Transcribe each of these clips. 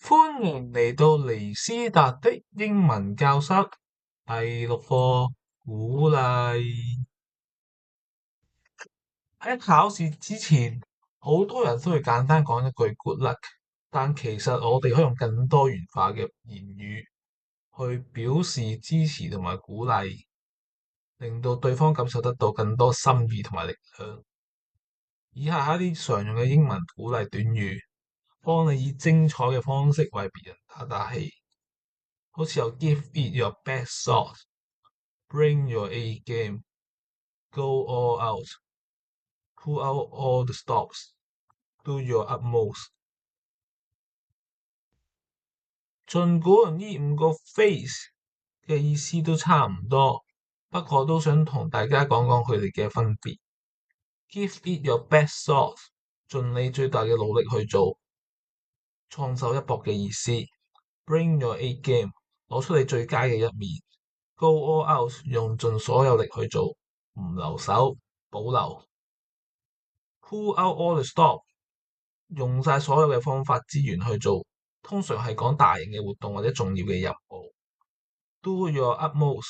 歡迎嚟到尼斯達的英文教室第六課鼓勵。喺考試之前，好多人都會簡單講一句 good luck，但其實我哋可以用更多元化嘅言語去表示支持同埋鼓勵，令到對方感受得到更多心意同埋力量。以下係一啲常用嘅英文鼓勵短語，幫你以精彩嘅方式為別人打打氣。好似有 give it your best shot, bring your A game, go all out, pull out all the stops, do your utmost。儘管呢五個 phrase 嘅意思都差唔多，不過都想同大家講講佢哋嘅分別。Give it your best shot，盡你最大嘅努力去做，創手一搏嘅意思。Bring your A game，攞出你最佳嘅一面。Go all out，用盡所有力去做，唔留手，保留。Pull out all the stop，用晒所有嘅方法資源去做，通常係講大型嘅活動或者重要嘅任務。Do your utmost，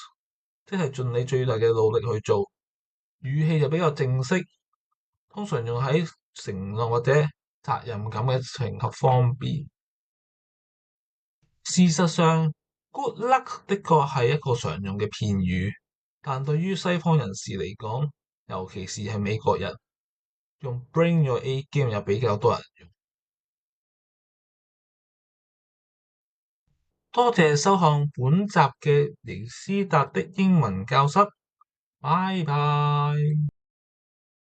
即係盡你最大嘅努力去做，語氣就比較正式，通常用喺承諾或者責任感嘅場合方面。事實上，good luck 的確係一個常用嘅片語，但對於西方人士嚟講，尤其是係美國人，用 bring your A game 又比較多人用。多謝收看本集嘅尼斯達的英文教室，拜拜。